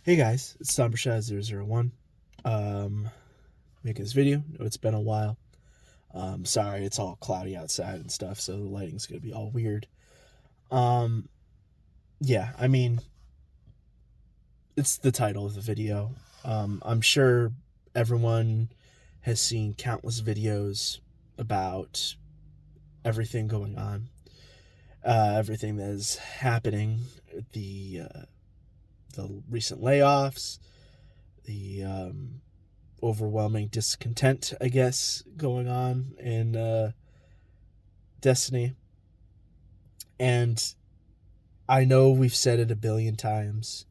Hey guys, it's Tom Brashad001. Making this video. Know it's been a while. Sorry, it's all cloudy outside and stuff, so the lighting's gonna be all weird. Um, yeah, I mean, it's the title of the video. I'm sure everyone has seen countless videos about everything going on, everything that is happening, the recent layoffs, the overwhelming discontent, I guess, going on in Destiny. And I know we've said it a billion times.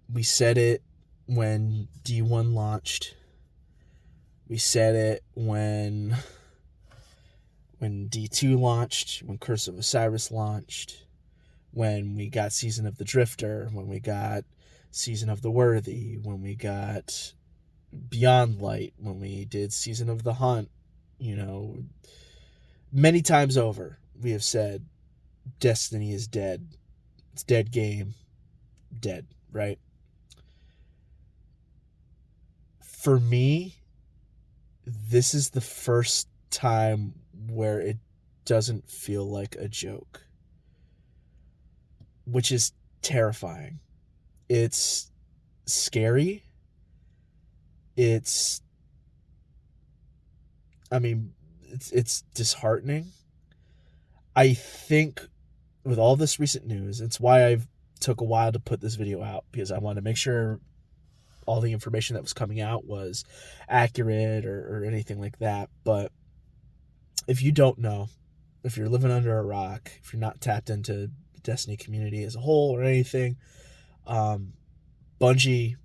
We said it when D1 launched. We said it when D2 launched, when Curse of Osiris launched, when we got Season of the Drifter, when we got Season of the Worthy, when we got Beyond Light, when we did Season of the Hunt. Many times over we have said Destiny is dead. It's dead game. Dead, right? For me, this is the first time where it doesn't feel like a joke, which is terrifying. It's scary. It's disheartening. I think with all this recent news, it's why I've took a while to put this video out, because I wanted to make sure all the information that was coming out was accurate or anything like that. But if you don't know, if you're living under a rock, if you're not tapped into the Destiny community as a whole or anything, Bungie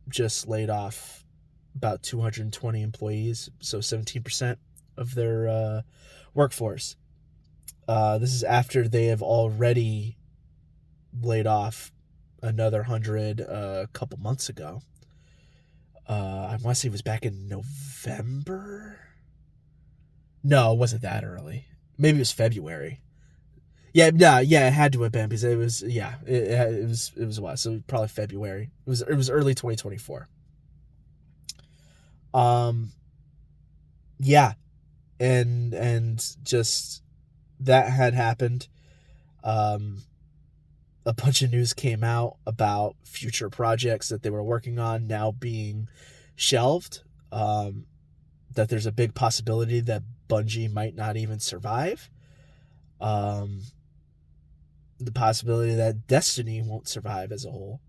just laid off about 220 employees, so 17% of their workforce. This is after they have already laid off another 100 a couple months ago. I want to say it was back in November. No, it wasn't that early. Maybe it was February. Yeah, it had to have been, because it was it was a while. So probably February. It was early 2024. Yeah, and just that had happened. A bunch of news came out about future projects that they were working on now being shelved. That there's a big possibility that Bungie might not even survive. The possibility that Destiny won't survive as a whole.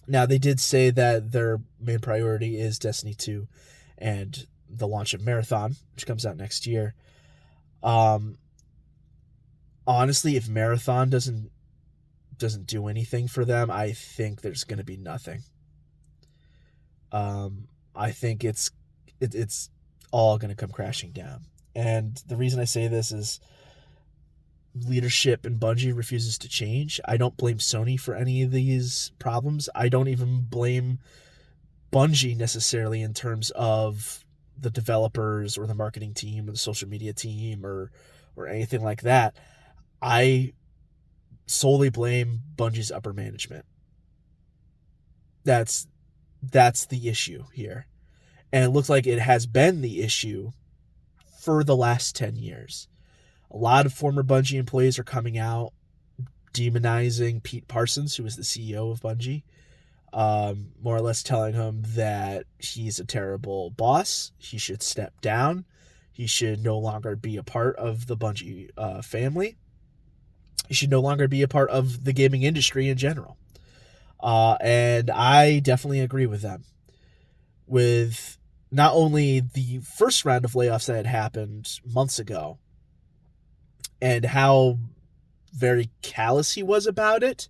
Now, they did say that their main priority is Destiny 2 and the launch of Marathon, which comes out next year. Honestly, if Marathon doesn't do anything for them, I think there's going to be nothing. I think it's all going to come crashing down. And the reason I say this is leadership in Bungie refuses to change. I don't blame Sony for any of these problems. I don't even blame Bungie necessarily in terms of the developers or the marketing team or the social media team or anything like that. I solely blame Bungie's upper management. That's the issue here. And it looks like it has been the issue for the last 10 years. A lot of former Bungie employees are coming out demonizing Pete Parsons, who is the CEO of Bungie, more or less telling him that he's a terrible boss. He should step down. He should no longer be a part of the Bungie family. He should no longer be a part of the gaming industry in general. And I definitely agree with them. With not only the first round of layoffs that had happened months ago, and how very callous he was about it,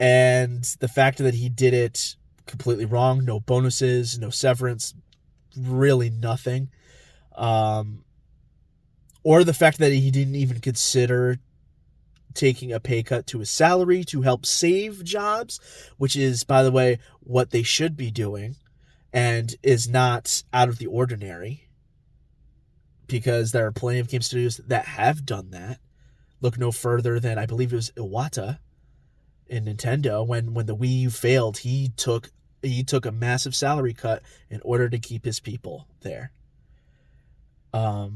and the fact that he did it completely wrong, no bonuses, no severance, really nothing, or the fact that he didn't even consider taking a pay cut to his salary to help save jobs, which is, by the way, what they should be doing, and is not out of the ordinary, because there are plenty of game studios that have done that. Look no further than, I believe it was Iwata in Nintendo. When the Wii U failed, he took a massive salary cut in order to keep his people there. That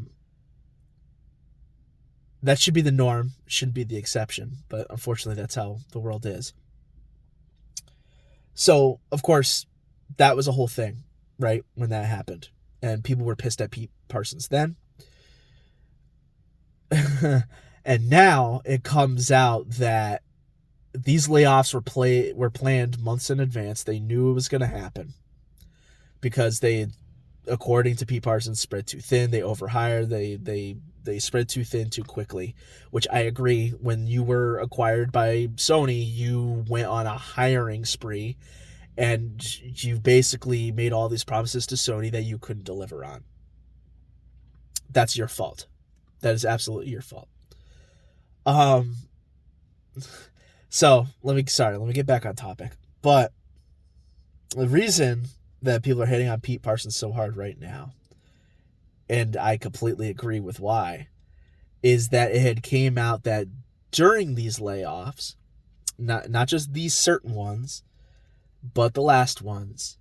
should be the norm, shouldn't be the exception, but unfortunately that's how the world is. So, of course, that was a whole thing, right, when that happened. And people were pissed at Pete Parsons then. And now it comes out that these layoffs were planned months in advance. They knew it was going to happen because they, according to Pete Parsons, spread too thin. They overhired. They spread too thin too quickly, which I agree. When you were acquired by Sony, you went on a hiring spree, and you basically made all these promises to Sony that you couldn't deliver on. That's your fault. That is absolutely your fault. So let me get back on topic. But the reason that people are hating on Pete Parsons so hard right now, and I completely agree with why, is that it had came out that during these layoffs, not just these certain ones, but the last ones,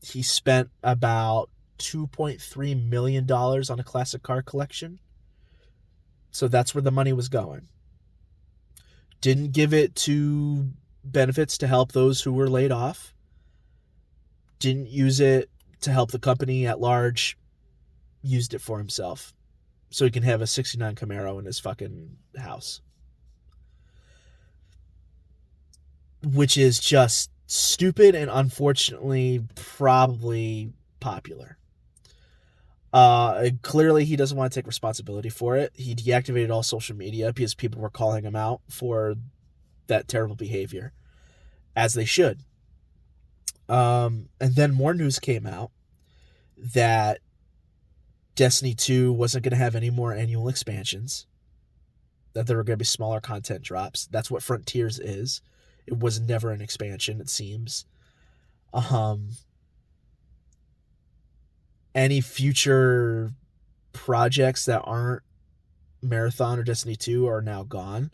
he spent about $2.3 million on a classic car collection. So that's where the money was going. Didn't give it to benefits to help those who were laid off. Didn't use it to help the company at large. Used it for himself. So he can have a 69 Camaro in his fucking house. Which is just stupid and unfortunately probably popular. Clearly he doesn't want to take responsibility for it. He deactivated all social media because people were calling him out for that terrible behavior, as they should. And then more news came out that Destiny 2 wasn't going to have any more annual expansions, that there were going to be smaller content drops. That's what Frontiers is. It was never an expansion, it seems. Any future projects that aren't Marathon or Destiny 2 are now gone.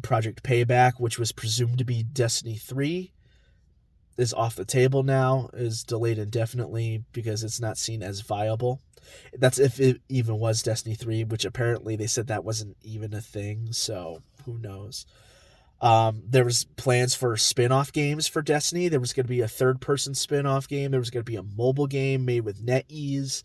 Project Payback, which was presumed to be Destiny 3, is off the table now, is delayed indefinitely because it's not seen as viable. That's if it even was Destiny 3, which apparently they said that wasn't even a thing, so who knows. There was plans for spin-off games for Destiny. There was going to be a third-person spin-off game. There was going to be a mobile game made with NetEase.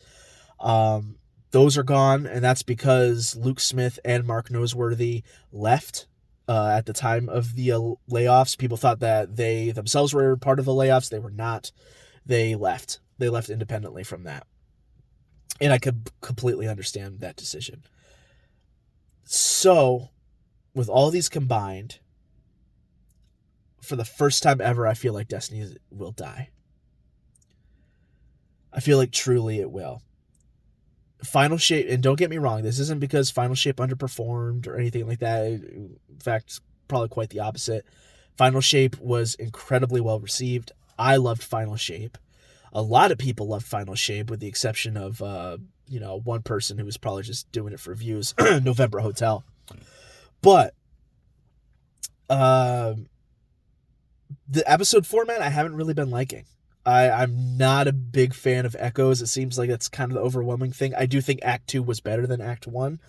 Those are gone, and that's because Luke Smith and Mark Noseworthy left at the time of the layoffs. People thought that they themselves were part of the layoffs. They were not. They left. They left independently from that. And I could completely understand that decision. So, with all these combined, for the first time ever, I feel like Destiny will die. I feel like truly it will. Final Shape, and don't get me wrong, this isn't because Final Shape underperformed or anything like that. In fact, probably quite the opposite. Final Shape was incredibly well received. I loved Final Shape. A lot of people loved Final Shape, with the exception of one person who was probably just doing it for views, November Hotel. But the episode format I haven't really been liking. I'm not a big fan of echoes. It seems like that's kind of the overwhelming thing. I do think Act 2 was better than Act 1.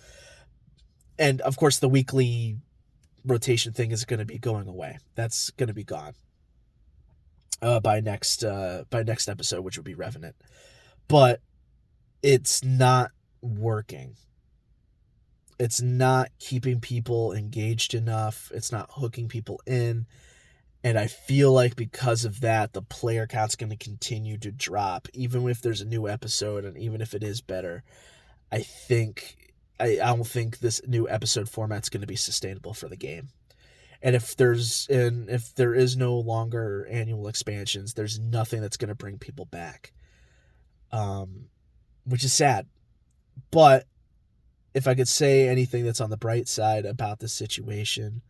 And, of course, the weekly rotation thing is going to be going away. That's going to be gone by next episode, which would be Revenant. But it's not working. It's not keeping people engaged enough. It's not hooking people in. And I feel like because of that, the player count's going to continue to drop, even if there's a new episode and even if it is better. I don't think this new episode format's going to be sustainable for the game. And if there is no longer annual expansions, there's nothing that's going to bring people back, which is sad. But if I could say anything that's on the bright side about this situation,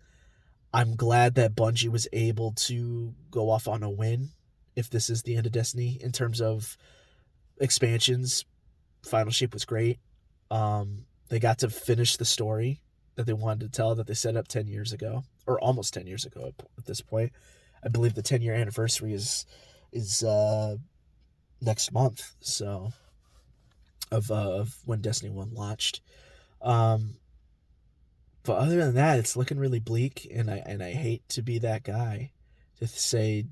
I'm glad that Bungie was able to go off on a win, if this is the end of Destiny. In terms of expansions, Final Shape was great. They got to finish the story that they wanted to tell that they set up 10 years ago, or almost 10 years ago at this point. I believe the 10-year anniversary is next month, so of when Destiny 1 launched. But other than that, it's looking really bleak, and I hate to be that guy to say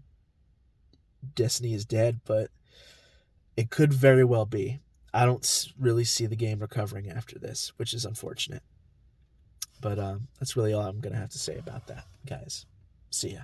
Destiny is dead, but it could very well be. I don't really see the game recovering after this, which is unfortunate. But that's really all I'm going to have to say about that, guys. See ya.